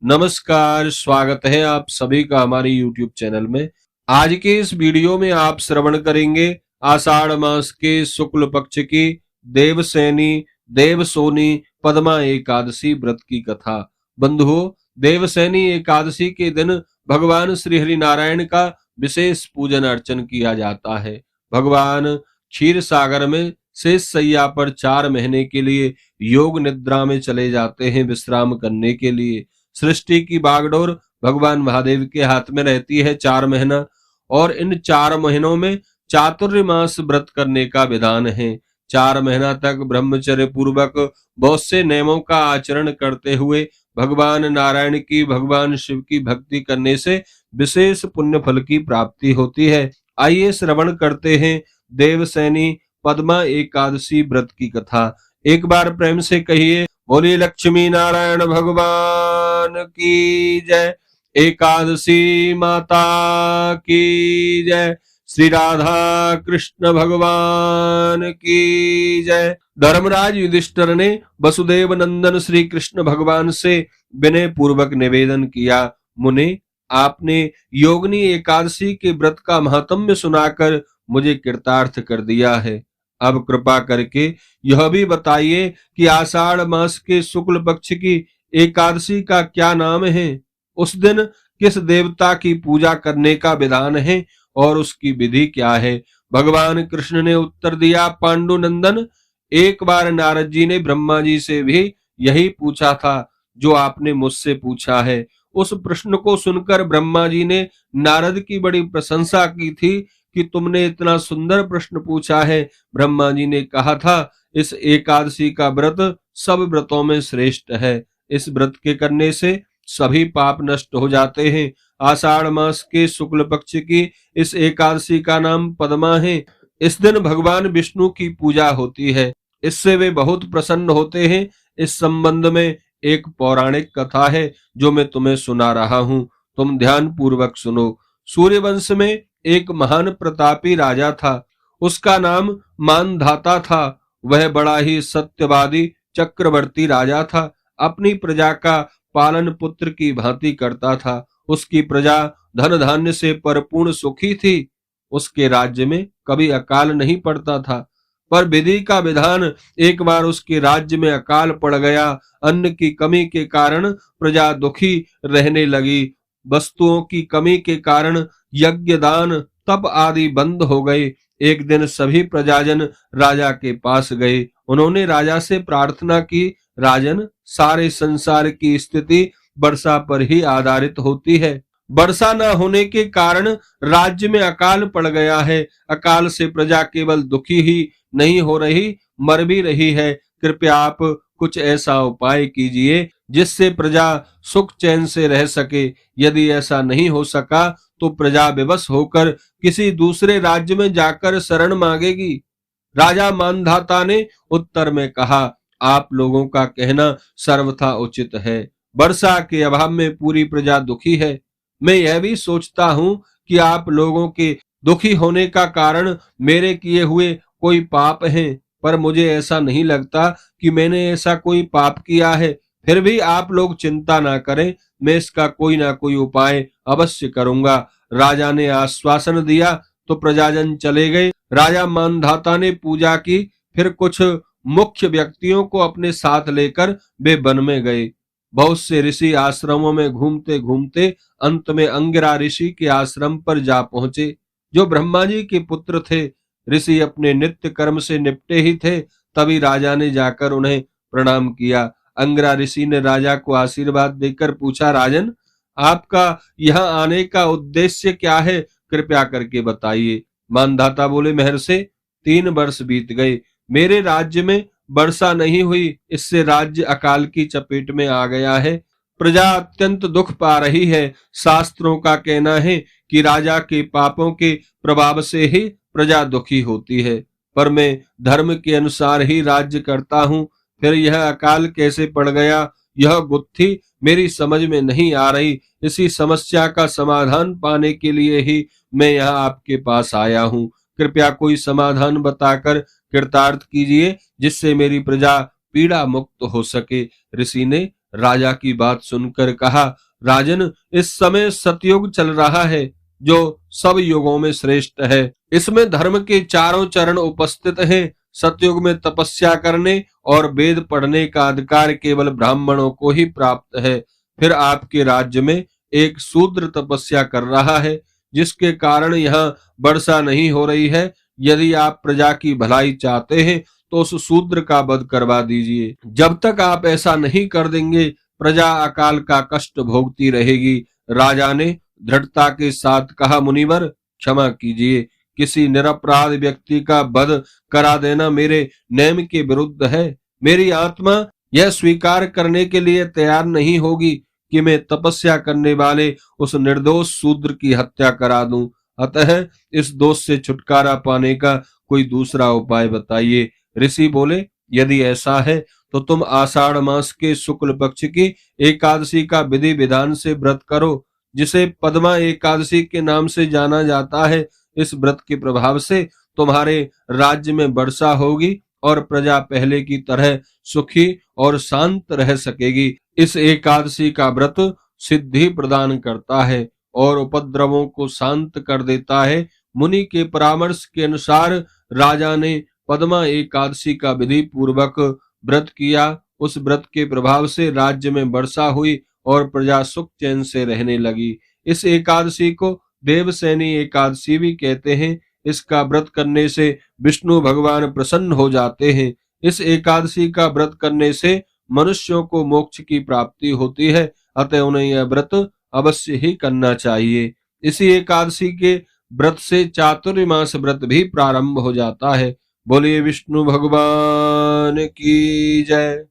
नमस्कार, स्वागत है आप सभी का हमारे YouTube चैनल में। आज के इस वीडियो में आप श्रवण करेंगे आषाढ़ मास के शुक्ल पक्ष की देवसैनी देवसोनी पद्मा एकादशी व्रत की कथा। बंधुओं, देवसैनी एकादशी के दिन भगवान श्री हरि नारायण का विशेष पूजन अर्चन किया जाता है। भगवान क्षीर सागर में शेष शैया पर 4 महीने के लिए योग निद्रा में चले जाते हैं विश्राम करने के लिए। सृष्टि की बागडोर भगवान महादेव के हाथ में रहती है 4 महीना, और इन 4 महीनों में चातुर्मास व्रत करने का विधान है। 4 महीना तक ब्रह्मचर्य पूर्वक बहुत से नियमों का आचरण करते हुए भगवान नारायण की, भगवान शिव की भक्ति करने से विशेष पुण्य फल की प्राप्ति होती है। आइए श्रवण करते हैं देवसैनी पद्मा एकादशी व्रत की कथा। एक बार प्रेम से कहिए, बोलिए लक्ष्मी नारायण भगवान की जय, एकादशी माता की जय, श्री राधा कृष्ण भगवान की जय। धर्मराज युधिष्ठिर ने वसुदेव नंदन श्री कृष्ण भगवान से विनय पूर्वक निवेदन किया, मुने, आपने योगिनी एकादशी के व्रत का महात्म्य सुनाकर मुझे कृतार्थ कर दिया है। अब कृपा करके यह भी बताइए कि आषाढ़ मास के शुक्ल पक्ष की एकादशी का क्या नाम है। उस दिन किस देवता की पूजा करने का विधान है और उसकी विधि क्या है। भगवान कृष्ण ने उत्तर दिया, पांडुनंदन, एक बार नारद जी ने ब्रह्मा जी से भी यही पूछा था जो आपने मुझसे पूछा है। उस प्रश्न को सुनकर ब्रह्मा जी ने नारद की बड़ी प्रशंसा की थी कि तुमने इतना सुंदर प्रश्न पूछा है। ब्रह्मा जी ने कहा था, इस एकादशी का व्रत सब व्रतों में श्रेष्ठ है। इस व्रत के करने से सभी पाप नष्ट हो जाते हैं। आषाढ़ मास के शुक्ल पक्ष की इस एकादशी का नाम पद्मा है। इस दिन भगवान विष्णु की पूजा होती है, इससे वे बहुत प्रसन्न होते हैं। इस संबंध में एक पौराणिक कथा है जो मैं तुम्हें सुना रहा हूं, तुम ध्यान पूर्वक सुनो। सूर्यवंश में एक महान प्रतापी राजा था। उसका नाम मानधाता था। वह बड़ा ही सत्यवादी चक्रवर्ती राजा था। अपनी प्रजा का पालन पुत्र की भांति करता था। उसकी प्रजा धन धान्य से परिपूर्ण सुखी थी। उसके राज्य में कभी अकाल नहीं पड़ता था, पर विधि का विधान एक बार उसके राज्य में अकाल पड़ गया। अन्न की कमी के कारण प्रजा दुखी रहने लगी। वस्तुओं की कमी के कारण यज्ञ, दान, तप आदि बंद हो गए। एक दिन सभी प्रजाजन राजा के पास गए। उन्होंने राजा से प्रार्थना की, राजन, सारे संसार की स्थिति वर्षा पर ही आधारित होती है। वर्षा न होने के कारण राज्य में अकाल पड़ गया है। अकाल से प्रजा केवल दुखी ही नहीं हो रही, मर भी रही है। कृपया आप कुछ ऐसा उपाय कीजिए जिससे प्रजा सुख चैन से रह सके। यदि ऐसा नहीं हो सका तो प्रजा विवश होकर किसी दूसरे राज्य में जाकर शरण मांगेगी। राजा मानधाता ने उत्तर में कहा, आप लोगों का कहना सर्वथा उचित है। वर्षा के अभाव में पूरी प्रजा दुखी है। मैं यह भी सोचता हूं कि आप लोगों के दुखी होने का कारण मेरे किए हुए कोई पाप हैं, पर मुझे ऐसा नहीं लगता कि मैंने ऐसा कोई पाप किया है। फिर भी आप लोग चिंता ना करें, मैं इसका कोई ना कोई उपाय अवश्य करूंगा। राजा ने आश्वासन दिया तो प्रजाजन चले गए। राजा मानधाता ने पूजा की, फिर कुछ मुख्य व्यक्तियों को अपने साथ लेकर वे वन में गए। बहुत से ऋषि आश्रमों में घूमते घूमते अंत में अंगिरा ऋषि के आश्रम पर जा पहुंचे, जो ब्रह्मा जी के पुत्र थे। ऋषि अपने नित्य कर्म से निपटे ही थे, तभी राजा ने जाकर उन्हें प्रणाम किया। अंगिरा ऋषि ने राजा को आशीर्वाद देकर पूछा, राजन, आपका यहाँ आने का उद्देश्य क्या है, कृपया करके बताइए। मानधाता बोले, महर्षि, 3 वर्ष बीत गए, मेरे राज्य में वर्षा नहीं हुई, इससे राज्य अकाल की चपेट में आ गया है। प्रजा अत्यंत दुख पा रही है। शास्त्रों का कहना है कि राजा के पापों के प्रभाव से ही प्रजा दुखी होती है, पर मैं धर्म के अनुसार ही राज्य करता हूँ। फिर यह अकाल कैसे पड़ गया, यह गुत्थी मेरी समझ में नहीं आ रही। इसी समस्या का समाधान पाने के लिए ही मैं यहाँ आपके पास आया हूँ। कृपया कोई समाधान बताकर कृतार्थ कीजिए जिससे मेरी प्रजा पीड़ा मुक्त हो सके। ऋषि ने राजा की बात सुनकर कहा, राजन, इस समय सतयुग चल रहा है जो सब युगों में श्रेष्ठ है। इसमें धर्म के चारों चरण उपस्थित हैं। सतयुग में तपस्या करने और वेद पढ़ने का अधिकार केवल ब्राह्मणों को ही प्राप्त है। फिर आपके राज्य में एक शूद्र तपस्या कर रहा है, जिसके कारण यहाँ वर्षा नहीं हो रही है। यदि आप प्रजा की भलाई चाहते हैं तो उस शूद्र का वध करवा दीजिए। जब तक आप ऐसा नहीं कर देंगे, प्रजा अकाल का कष्ट भोगती रहेगी। राजा ने दृढ़ता के साथ कहा, मुनिवर, क्षमा कीजिए, किसी निरपराध व्यक्ति का वध करा देना मेरे नेम के विरुद्ध है। मेरी आत्मा यह स्वीकार करने के लिए तैयार नहीं होगी कि मैं तपस्या करने वाले उस निर्दोष शूद्र की हत्या करा दूं। अतः इस दोष से छुटकारा पाने का कोई दूसरा उपाय बताइए। ऋषि बोले, यदि ऐसा है तो तुम आषाढ़ मास के शुक्ल पक्ष की एकादशी का विधि विधान से व्रत करो, जिसे पद्मा एकादशी के नाम से जाना जाता है। इस व्रत के प्रभाव से तुम्हारे राज्य में वर्षा होगी और प्रजा पहले की तरह सुखी और शांत रह सकेगी। इस एकादशी का व्रत सिद्धि प्रदान करता है और उपद्रवों को शांत कर देता है। मुनि के परामर्श के अनुसार राजा ने पद्मा एकादशी का विधि पूर्वक व्रत किया। उस व्रत के प्रभाव से राज्य में वर्षा हुई और प्रजा सुख चैन से रहने लगी। इस एकादशी को देवसैनी एकादशी भी कहते हैं। इसका व्रत करने से विष्णु भगवान प्रसन्न हो जाते हैं। इस एकादशी का व्रत करने से मनुष्यों को मोक्ष की प्राप्ति होती है, अतः उन्हें यह व्रत अवश्य ही करना चाहिए। इसी एकादशी के व्रत से चातुर्मास व्रत भी प्रारंभ हो जाता है। बोलिए विष्णु भगवान की जय।